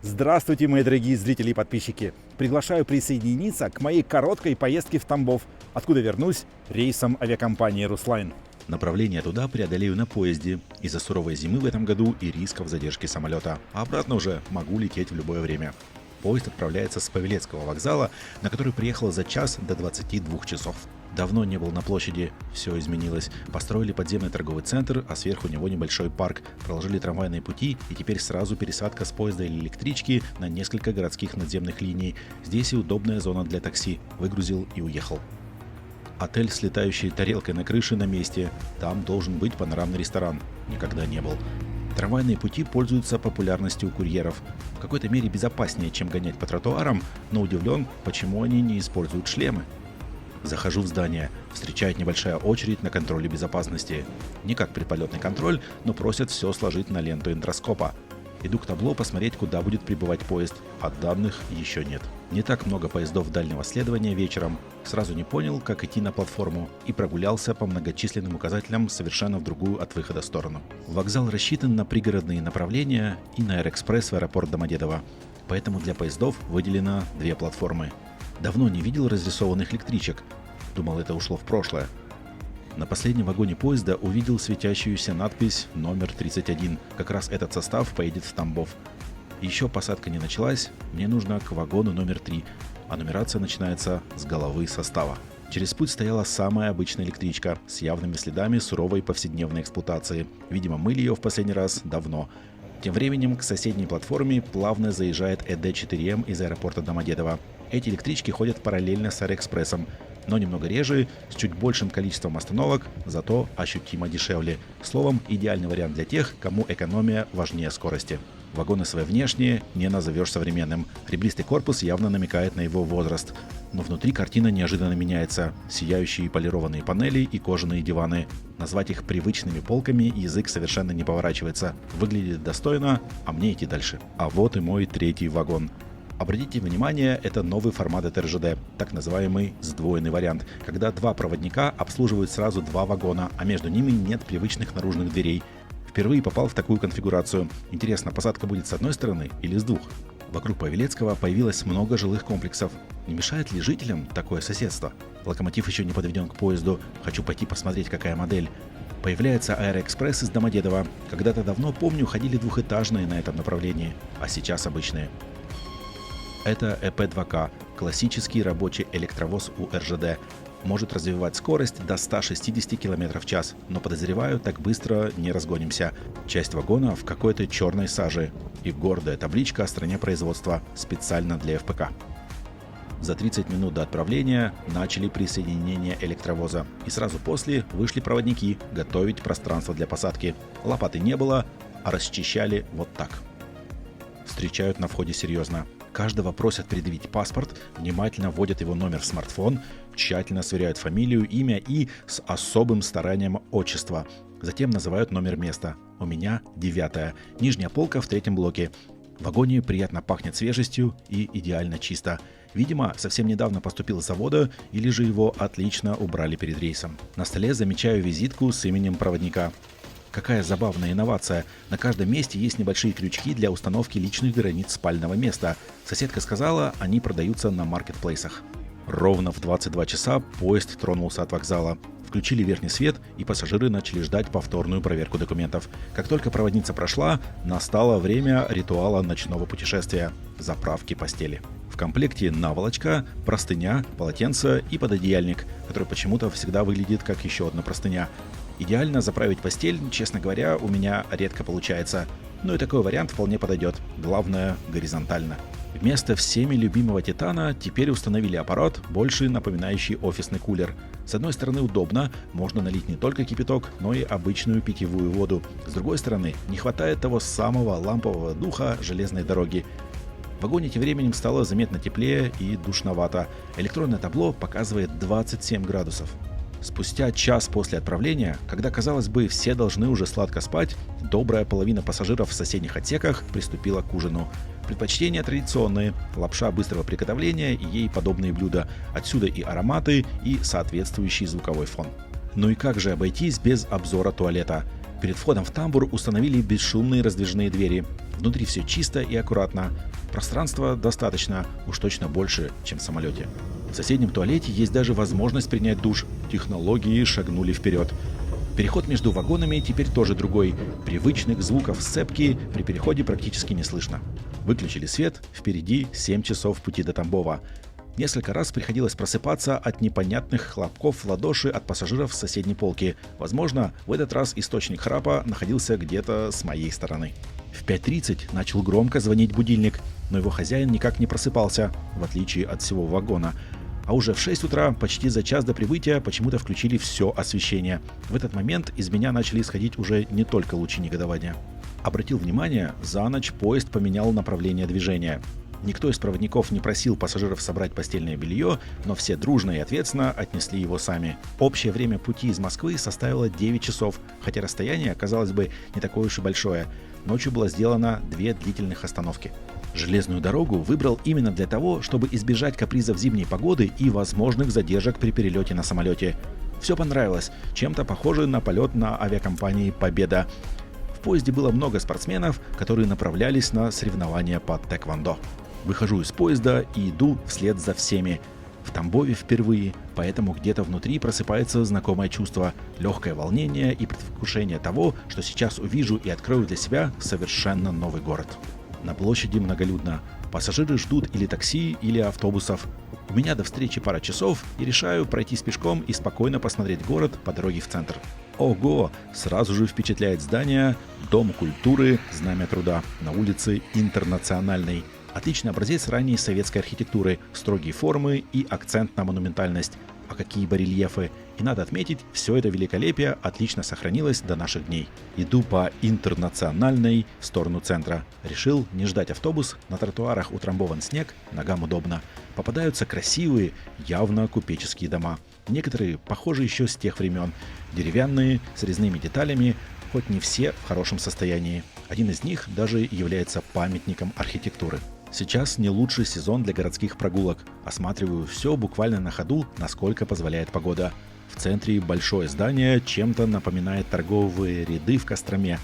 Здравствуйте, мои дорогие зрители и подписчики! Приглашаю присоединиться к моей короткой поездке в Тамбов, откуда вернусь рейсом авиакомпании «Руслайн». Направление туда преодолею на поезде из-за суровой зимы в этом году и рисков задержки самолета. А обратно уже могу лететь в любое время. Поезд отправляется с Павелецкого вокзала, на который приехал за час до 22 часов. Давно не был на площади, все изменилось. Построили подземный торговый центр, а сверху него небольшой парк. Проложили трамвайные пути, и теперь сразу пересадка с поезда или электрички на несколько городских надземных линий. Здесь и удобная зона для такси. Выгрузил и уехал. Отель с летающей тарелкой на крыше на месте. Там должен быть панорамный ресторан. Никогда не был. Трамвайные пути пользуются популярностью у курьеров. В какой-то мере безопаснее, чем гонять по тротуарам, но удивлен, почему они не используют шлемы. Захожу в здание. Встречает небольшая очередь на контроле безопасности. Не как предполетный контроль, но просят все сложить на ленту эндроскопа. Иду к табло посмотреть, куда будет прибывать поезд, а данных еще нет. Не так много поездов дальнего следования вечером. Сразу не понял, как идти на платформу, и прогулялся по многочисленным указателям совершенно в другую от выхода сторону. Вокзал рассчитан на пригородные направления и на аэроэкспресс в аэропорт Домодедово. Поэтому для поездов выделено 2 платформы. Давно не видел разрисованных электричек. Думал, это ушло в прошлое. На последнем вагоне поезда увидел светящуюся надпись «Номер 31». Как раз этот состав поедет в Тамбов. Еще посадка не началась, мне нужно к вагону номер 3, а нумерация начинается с головы состава. Через путь стояла самая обычная электричка с явными следами суровой повседневной эксплуатации. Видимо, мыли ее в последний раз давно. Тем временем к соседней платформе плавно заезжает ЭД-4М из аэропорта Домодедово. Эти электрички ходят параллельно с Аэроэкспрессом, но немного реже, с чуть большим количеством остановок, зато ощутимо дешевле. Словом, идеальный вариант для тех, кому экономия важнее скорости. Вагоны свои внешние не назовешь современным. Ребристый корпус явно намекает на его возраст. Но внутри картина неожиданно меняется. Сияющие полированные панели и кожаные диваны. Назвать их привычными полками язык совершенно не поворачивается. Выглядит достойно, а мне идти дальше. А вот и мой 3-й вагон. Обратите внимание, это новый формат от РЖД, так называемый сдвоенный вариант, когда 2 проводника обслуживают сразу 2 вагона, а между ними нет привычных наружных дверей. Впервые попал в такую конфигурацию. Интересно, посадка будет с одной стороны или с 2? Вокруг Павелецкого появилось много жилых комплексов. Не мешает ли жителям такое соседство? Локомотив еще не подведен к поезду. Хочу пойти посмотреть, какая модель. Появляется Аэроэкспресс из Домодедово. Когда-то давно, помню, ходили двухэтажные на этом направлении, а сейчас обычные. Это ЭП-2К, классический рабочий электровоз у РЖД. Может развивать скорость до 160 км в час, но подозреваю, так быстро не разгонимся. Часть вагона в какой-то черной саже и гордая табличка о стране производства специально для ФПК. За 30 минут до отправления начали присоединение электровоза. И сразу после вышли проводники готовить пространство для посадки. Лопаты не было, а расчищали вот так. Встречают на входе серьезно. Каждого просят предъявить паспорт, внимательно вводят его номер в смартфон, тщательно сверяют фамилию, имя и с особым старанием отчество. Затем называют номер места. У меня 9-я, нижняя полка в 3-м блоке. В вагоне приятно пахнет свежестью и идеально чисто. Видимо, совсем недавно поступил с завода или же его отлично убрали перед рейсом. На столе замечаю визитку с именем проводника. Какая забавная инновация. На каждом месте есть небольшие крючки для установки личных границ спального места. Соседка сказала, они продаются на маркетплейсах. Ровно в 22 часа поезд тронулся от вокзала. Включили верхний свет, и пассажиры начали ждать повторную проверку документов. Как только проводница прошла, настало время ритуала ночного путешествия – заправки постели. В комплекте наволочка, простыня, полотенце и пододеяльник, который почему-то всегда выглядит как еще одна простыня. Идеально заправить постель, честно говоря, у меня редко получается. Но и такой вариант вполне подойдет. Главное, горизонтально. Вместо всеми любимого Титана теперь установили аппарат, больше напоминающий офисный кулер. С одной стороны удобно, можно налить не только кипяток, но и обычную питьевую воду. С другой стороны, не хватает того самого лампового духа железной дороги. В вагоне тем временем стало заметно теплее и душновато. Электронное табло показывает 27 градусов. Спустя час после отправления, когда, казалось бы, все должны уже сладко спать, добрая половина пассажиров в соседних отсеках приступила к ужину. Предпочтения традиционные – лапша быстрого приготовления и ей подобные блюда. Отсюда и ароматы, и соответствующий звуковой фон. Ну и как же обойтись без обзора туалета? Перед входом в тамбур установили бесшумные раздвижные двери. Внутри все чисто и аккуратно. Пространства достаточно, уж точно больше, чем в самолете. В соседнем туалете есть даже возможность принять душ. Технологии шагнули вперед. Переход между вагонами теперь тоже другой. Привычных звуков сцепки при переходе практически не слышно. Выключили свет, впереди 7 часов пути до Тамбова. Несколько раз приходилось просыпаться от непонятных хлопков в ладоши от пассажиров с соседней полки. Возможно, в этот раз источник храпа находился где-то с моей стороны. В 5:30 начал громко звонить будильник, но его хозяин никак не просыпался, в отличие от всего вагона. А уже в 6 утра, почти за час до прибытия, почему-то включили все освещение. В этот момент из меня начали исходить уже не только лучи негодования. Обратил внимание, за ночь поезд поменял направление движения. Никто из проводников не просил пассажиров собрать постельное белье, но все дружно и ответственно отнесли его сами. Общее время пути из Москвы составило 9 часов, хотя расстояние, казалось бы, не такое уж и большое. Ночью было сделано 2 длительных остановки. Железную дорогу выбрал именно для того, чтобы избежать капризов зимней погоды и возможных задержек при перелете на самолете. Все понравилось, чем-то похоже на полет на авиакомпании «Победа». В поезде было много спортсменов, которые направлялись на соревнования по тэквондо. Выхожу из поезда и иду вслед за всеми. В Тамбове впервые, поэтому где-то внутри просыпается знакомое чувство, легкое волнение и предвкушение того, что сейчас увижу и открою для себя совершенно новый город. На площади многолюдно. Пассажиры ждут или такси, или автобусов. У меня до встречи пара часов, и решаю пройтись пешком и спокойно посмотреть город по дороге в центр. Ого! Сразу же впечатляет здание Дом культуры Знамя труда на улице Интернациональной. Отличный образец ранней советской архитектуры, строгие формы и акцент на монументальность. А какие барельефы! И надо отметить, все это великолепие отлично сохранилось до наших дней. Иду по Интернациональной в сторону центра. Решил не ждать автобус, на тротуарах утрамбован снег, ногам удобно. Попадаются красивые, явно купеческие дома. Некоторые похожи еще с тех времен. Деревянные, с резными деталями, хоть не все в хорошем состоянии. Один из них даже является памятником архитектуры. Сейчас не лучший сезон для городских прогулок. Осматриваю все буквально на ходу, насколько позволяет погода. В центре большое здание чем-то напоминает торговые ряды в Костроме.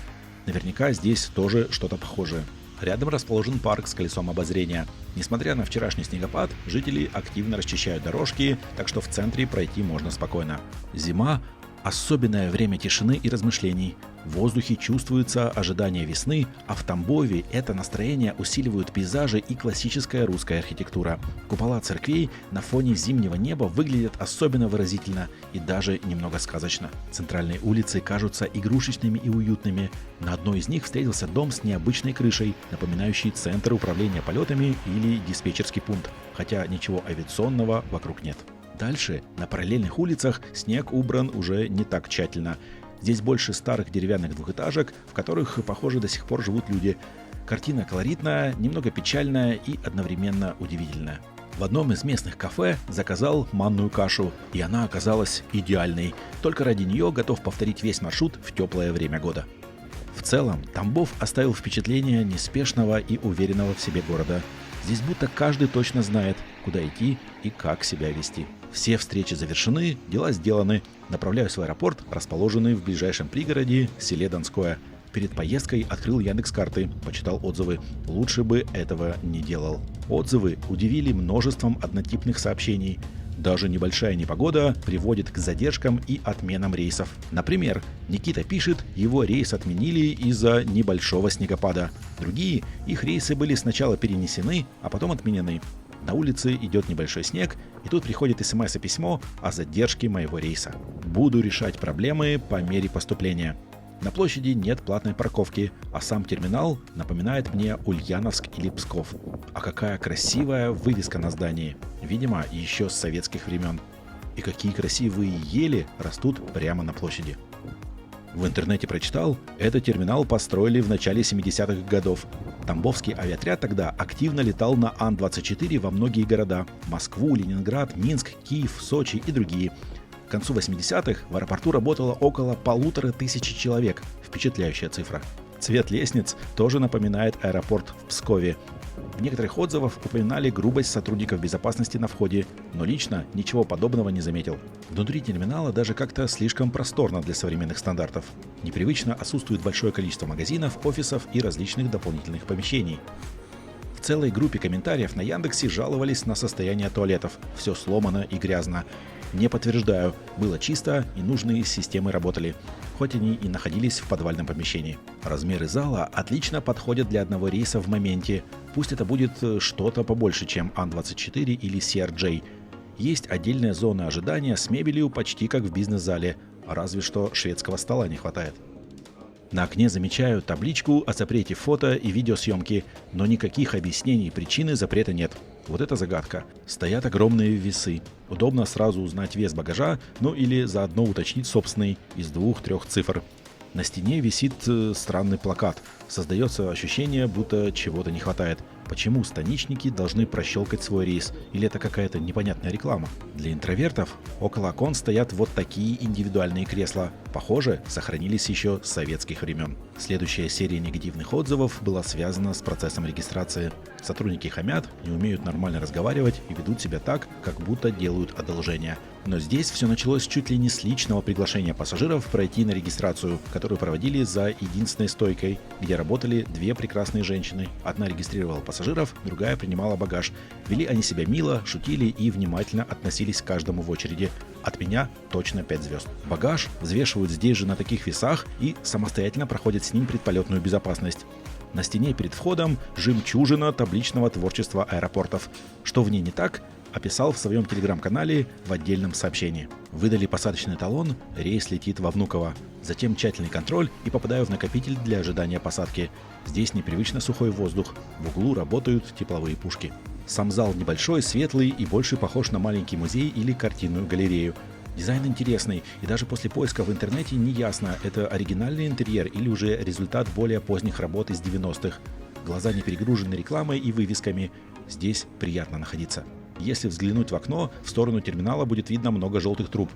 Наверняка здесь тоже что-то похожее. Рядом расположен парк с колесом обозрения. Несмотря на вчерашний снегопад, жители активно расчищают дорожки, так что в центре пройти можно спокойно. Зима – особенное время тишины и размышлений. В воздухе чувствуется ожидание весны, а в Тамбове это настроение усиливают пейзажи и классическая русская архитектура. Купола церквей на фоне зимнего неба выглядят особенно выразительно и даже немного сказочно. Центральные улицы кажутся игрушечными и уютными. На одной из них встретился дом с необычной крышей, напоминающий центр управления полетами или диспетчерский пункт, хотя ничего авиационного вокруг нет. Дальше, на параллельных улицах, снег убран уже не так тщательно. Здесь больше старых деревянных двухэтажек, в которых, похоже, до сих пор живут люди. Картина колоритная, немного печальная и одновременно удивительная. В одном из местных кафе заказал манную кашу, и она оказалась идеальной. Только ради нее готов повторить весь маршрут в теплое время года. В целом, Тамбов оставил впечатление неспешного и уверенного в себе города. Здесь будто каждый точно знает, куда идти и как себя вести. Все встречи завершены, дела сделаны. Направляюсь в аэропорт, расположенный в ближайшем пригороде селе Донское. Перед поездкой открыл Яндекс.Карты, почитал отзывы. Лучше бы этого не делал. Отзывы удивили множеством однотипных сообщений. Даже небольшая непогода приводит к задержкам и отменам рейсов. Например, Никита пишет, его рейс отменили из-за небольшого снегопада. Другие, их рейсы были сначала перенесены, а потом отменены. На улице идет небольшой снег, и тут приходит СМС и письмо о задержке моего рейса. Буду решать проблемы по мере поступления. На площади нет платной парковки, а сам терминал напоминает мне Ульяновск или Псков. А какая красивая вывеска на здании. Видимо, еще с советских времен. И какие красивые ели растут прямо на площади. В интернете прочитал, этот терминал построили в начале 70-х годов. Тамбовский авиаотряд тогда активно летал на Ан-24 во многие города – Москву, Ленинград, Минск, Киев, Сочи и другие. К концу 80-х в аэропорту работало около 1500 человек. Впечатляющая цифра. Цвет лестниц тоже напоминает аэропорт в Пскове. В некоторых отзывах упоминали грубость сотрудников безопасности на входе, но лично ничего подобного не заметил. Внутри терминала даже как-то слишком просторно для современных стандартов. Непривычно отсутствует большое количество магазинов, офисов и различных дополнительных помещений. В целой группе комментариев на Яндексе жаловались на состояние туалетов. Все сломано и грязно. Не подтверждаю, было чисто и нужные системы работали, хоть они и находились в подвальном помещении. Размеры зала отлично подходят для одного рейса в моменте. Пусть это будет что-то побольше, чем Ан-24 или CRJ. Есть отдельная зона ожидания с мебелью почти как в бизнес-зале, разве что шведского стола не хватает. На окне замечаю табличку о запрете фото и видеосъемки, но никаких объяснений причины запрета нет. Вот это загадка. Стоят огромные весы. Удобно сразу узнать вес багажа, ну или заодно уточнить собственный из 2-3 цифр. На стене висит странный плакат. Создается ощущение, будто чего-то не хватает. Почему станичники должны прощелкать свой рейс? Или это какая-то непонятная реклама? Для интровертов около окон стоят вот такие индивидуальные кресла. Похоже, сохранились еще с советских времен. Следующая серия негативных отзывов была связана с процессом регистрации. Сотрудники хамят, не умеют нормально разговаривать и ведут себя так, как будто делают одолжение. Но здесь все началось чуть ли не с личного приглашения пассажиров пройти на регистрацию, которую проводили за единственной стойкой, где работали две прекрасные женщины. Одна регистрировала пассажиров, другая принимала багаж. Вели они себя мило, шутили и внимательно относились к каждому в очереди. От меня точно 5 звезд. Багаж взвешивают здесь же на таких весах и самостоятельно проходят с ним предполетную безопасность. На стене перед входом жемчужина табличного творчества аэропортов. Что в ней не так, описал в своем телеграм-канале в отдельном сообщении. Выдали посадочный талон, рейс летит во Внуково. Затем тщательный контроль и попадаю в накопитель для ожидания посадки. Здесь непривычно сухой воздух. В углу работают тепловые пушки. Сам зал небольшой, светлый и больше похож на маленький музей или картинную галерею. Дизайн интересный, и даже после поиска в интернете не ясно, это оригинальный интерьер или уже результат более поздних работ из 90-х. Глаза не перегружены рекламой и вывесками. Здесь приятно находиться. Если взглянуть в окно, в сторону терминала будет видно много желтых труб.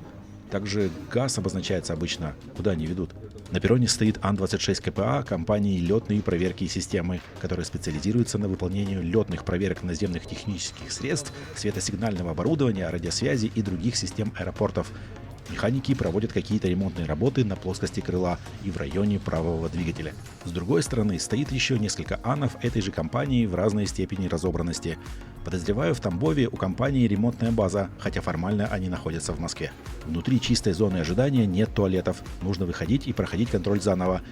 Также газ обозначается обычно, куда они ведут. На перроне стоит Ан-26 КПА компании «Летные проверки и системы», которая специализируется на выполнении летных проверок наземных технических средств, светосигнального оборудования, радиосвязи и других систем аэропортов. Механики проводят какие-то ремонтные работы на плоскости крыла и в районе правого двигателя. С другой стороны стоит еще несколько Анов этой же компании в разной степени разобранности. Подозреваю, в Тамбове у компании ремонтная база, хотя формально они находятся в Москве. Внутри чистой зоны ожидания нет туалетов, нужно выходить и проходить контроль заново.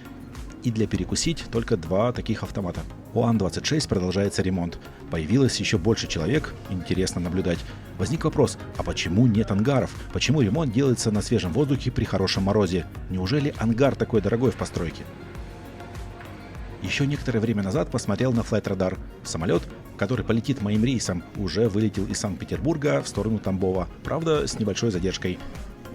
И для перекусить только 2 таких автомата. У Ан-26 продолжается ремонт. Появилось еще больше человек, интересно наблюдать. Возник вопрос, а почему нет ангаров? Почему ремонт делается на свежем воздухе при хорошем морозе? Неужели ангар такой дорогой в постройке? Еще некоторое время назад посмотрел на Flight Radar. Самолет, который полетит моим рейсом, уже вылетел из Санкт-Петербурга в сторону Тамбова. Правда, с небольшой задержкой.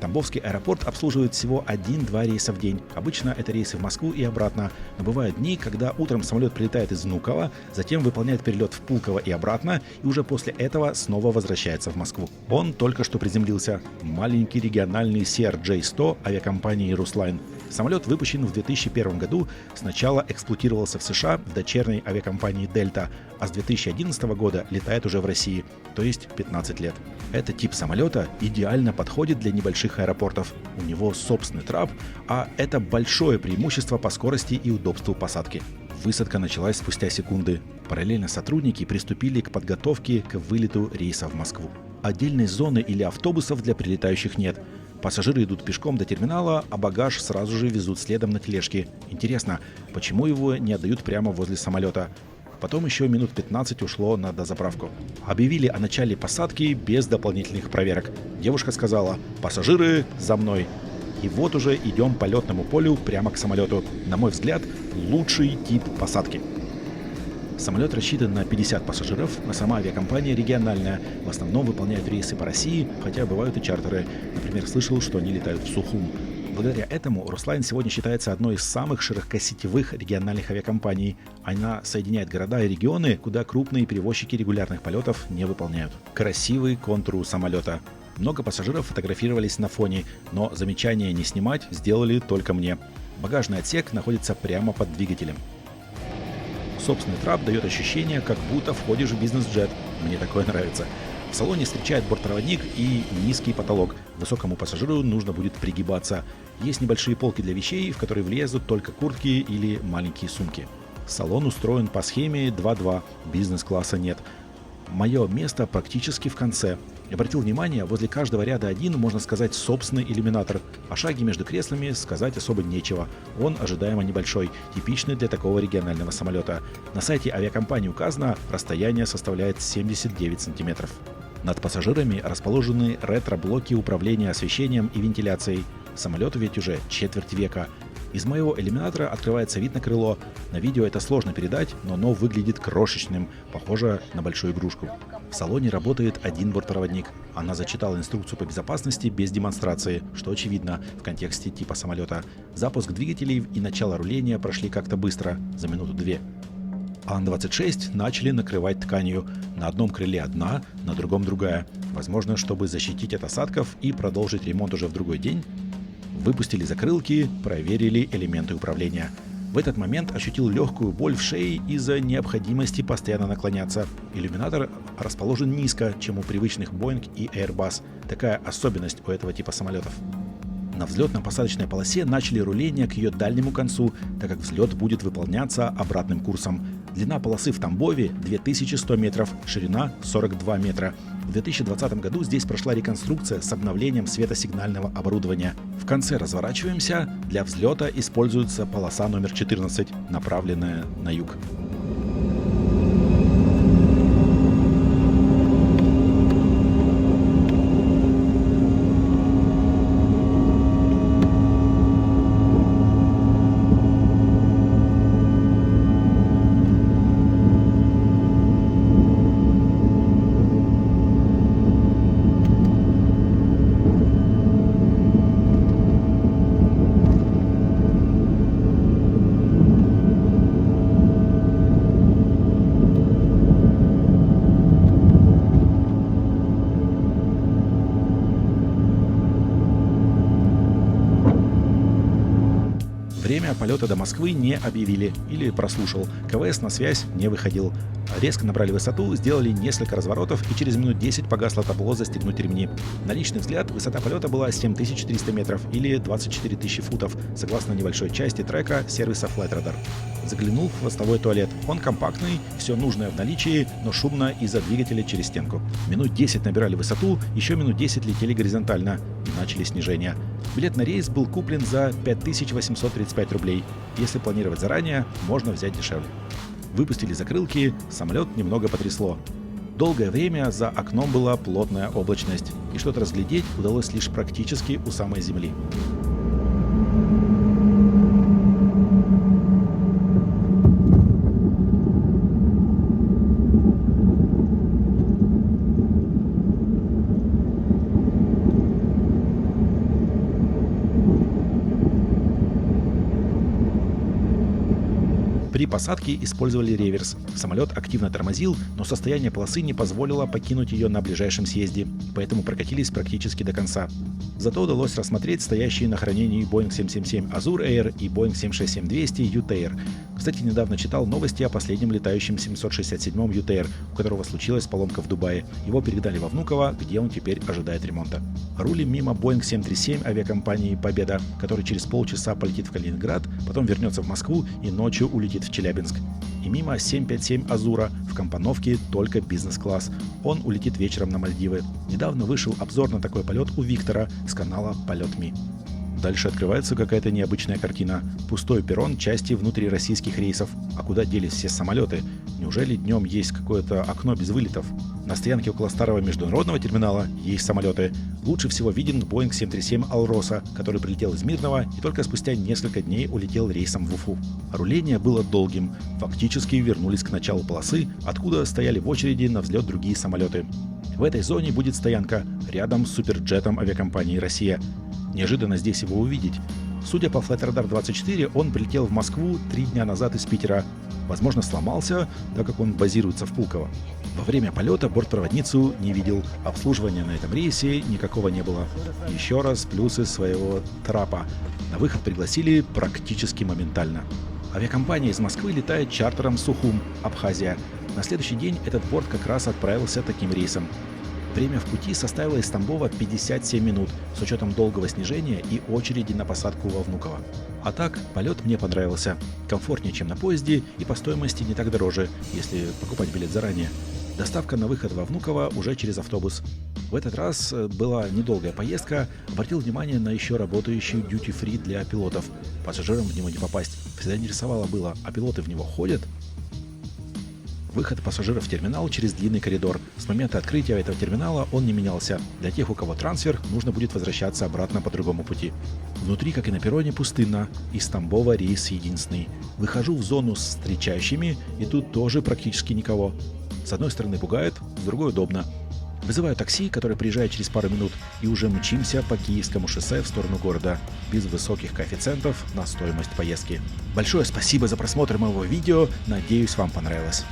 Тамбовский аэропорт обслуживает всего 1-2 рейса в день. Обычно это рейсы в Москву и обратно. Но бывают дни, когда утром самолет прилетает из Внуково, затем выполняет перелет в Пулково и обратно, и уже после этого снова возвращается в Москву. Он только что приземлился. Маленький региональный CRJ-100 авиакомпании «Руслайн». Самолет выпущен в 2001 году, сначала эксплуатировался в США в дочерней авиакомпании «Дельта», а с 2011 года летает уже в России, то есть 15 лет. Этот тип самолета идеально подходит для небольших аэропортов. У него собственный трап, а это большое преимущество по скорости и удобству посадки. Высадка началась спустя секунды. Параллельно сотрудники приступили к подготовке к вылету рейса в Москву. Отдельной зоны или автобусов для прилетающих нет. Пассажиры идут пешком до терминала, а багаж сразу же везут следом на тележке. Интересно, почему его не отдают прямо возле самолета? Потом еще минут 15 ушло на дозаправку. Объявили о начале посадки без дополнительных проверок. Девушка сказала: «Пассажиры, за мной». И вот уже идем по летному полю прямо к самолету. На мой взгляд, лучший тип посадки. Самолет рассчитан на 50 пассажиров, а сама авиакомпания региональная. В основном выполняют рейсы по России, хотя бывают и чартеры. Например, слышал, что они летают в Сухум. Благодаря этому Руслайн сегодня считается одной из самых широкосетевых региональных авиакомпаний. Она соединяет города и регионы, куда крупные перевозчики регулярных полетов не выполняют. Красивый контур у самолета. Много пассажиров фотографировались на фоне, но замечания не снимать сделали только мне. Багажный отсек находится прямо под двигателем. Собственный трап дает ощущение, как будто входишь в бизнес-джет. Мне такое нравится. В салоне встречает бортпроводник и низкий потолок. Высокому пассажиру нужно будет пригибаться. Есть небольшие полки для вещей, в которые влезут только куртки или маленькие сумки. Салон устроен по схеме 2-2, бизнес-класса нет. Мое место практически в конце. Обратил внимание, возле каждого ряда один, можно сказать, собственный иллюминатор. О шаге между креслами сказать особо нечего. Он ожидаемо небольшой, типичный для такого регионального самолета. На сайте авиакомпании указано, расстояние составляет 79 сантиметров. Над пассажирами расположены ретро-блоки управления освещением и вентиляцией. Самолету ведь уже четверть века. Из моего иллюминатора открывается вид на крыло. На видео это сложно передать, но оно выглядит крошечным, похоже на большую игрушку. В салоне работает один бортпроводник. Она зачитала инструкцию по безопасности без демонстрации, что очевидно в контексте типа самолета. Запуск двигателей и начало руления прошли как-то быстро, за минуту-две. Ан-26 начали накрывать тканью. На одном крыле одна, на другом другая. Возможно, чтобы защитить от осадков и продолжить ремонт уже в другой день. Выпустили закрылки, проверили элементы управления. В этот момент ощутил легкую боль в шее из-за необходимости постоянно наклоняться. Иллюминатор расположен низко, чем у привычных Boeing и Airbus. Такая особенность у этого типа самолетов. На взлетно-посадочной полосе начали руление к ее дальнему концу, так как взлет будет выполняться обратным курсом. Длина полосы в Тамбове 2100 метров, ширина 42 метра. В 2020 году здесь прошла реконструкция с обновлением светосигнального оборудования. В конце разворачиваемся. Для взлета используется полоса номер 14, направленная на юг. Время полета до Москвы не объявили или прослушал. КВС на связь не выходил. Резко набрали высоту, сделали несколько разворотов и через минут 10 погасло табло «Застегнуть ремни». На личный взгляд высота полета была 7300 метров или 24 тысячи футов, согласно небольшой части трека сервиса Flightradar. Заглянул в хвостовой туалет. Он компактный, все нужное в наличии, но шумно из-за двигателя через стенку. Минут 10 набирали высоту, еще минут 10 летели горизонтально. Начали снижение. Билет на рейс был куплен за 5835 рублей. Если планировать заранее, можно взять дешевле. Выпустили закрылки, самолет немного потрясло. Долгое время за окном была плотная облачность, и что-то разглядеть удалось лишь практически у самой земли. При посадке использовали реверс. Самолет активно тормозил, но состояние полосы не позволило покинуть ее на ближайшем съезде, поэтому прокатились практически до конца. Зато удалось рассмотреть стоящие на хранении Boeing 777 Azure Air и Boeing 767-200 UTair. Кстати, недавно читал новости о последнем летающем 767-м UTair, у которого случилась поломка в Дубае. Его передали во Внуково, где он теперь ожидает ремонта. Рулим мимо Boeing 737 авиакомпании «Победа», который через полчаса полетит в Калининград, потом вернется в Москву и ночью улетит в Челябинск. И мимо 757 Азура в компоновке только бизнес-класс. Он улетит вечером на Мальдивы. Недавно вышел обзор на такой полет у Виктора с канала Полет.ми. Дальше открывается какая-то необычная картина. Пустой перрон части внутрироссийских рейсов. А куда делись все самолеты? Неужели днем есть какое-то окно без вылетов? На стоянке около старого международного терминала есть самолеты. Лучше всего виден Boeing 737 Алроса, который прилетел из Мирного и только спустя несколько дней улетел рейсом в Уфу. Руление было долгим. Фактически вернулись к началу полосы, откуда стояли в очереди на взлет другие самолеты. В этой зоне будет стоянка рядом с суперджетом авиакомпании «Россия». Неожиданно здесь его увидеть. Судя по Flightradar 24, он прилетел в Москву 3 дня назад из Питера. Возможно, сломался, так как он базируется в Пулково. Во время полета бортпроводницу не видел. Обслуживания на этом рейсе никакого не было. Еще раз плюсы своего трапа. На выход пригласили практически моментально. Авиакомпания из Москвы летает чартером Сухум, Абхазия. На следующий день этот борт как раз отправился таким рейсом. Время в пути составило из Тамбова 57 минут, с учетом долгого снижения и очереди на посадку во Внуково. А так, полет мне понравился. Комфортнее, чем на поезде, и по стоимости не так дороже, если покупать билет заранее. Доставка на выход во Внуково уже через автобус. В этот раз была недолгая поездка, обратил внимание на еще работающий duty-free для пилотов. Пассажирам в него не попасть. Всегда интересовало было, а пилоты в него ходят? Выход пассажиров в терминал через длинный коридор. С момента открытия этого терминала он не менялся. Для тех, у кого трансфер, нужно будет возвращаться обратно по другому пути. Внутри, как и на перроне, пустынно. Из Тамбова рейс единственный. Выхожу в зону с встречающими, и тут тоже практически никого. С одной стороны пугает, с другой удобно. Вызываю такси, которое приезжает через пару минут, и уже мчимся по Киевскому шоссе в сторону города, без высоких коэффициентов на стоимость поездки. Большое спасибо за просмотр моего видео, надеюсь, вам понравилось.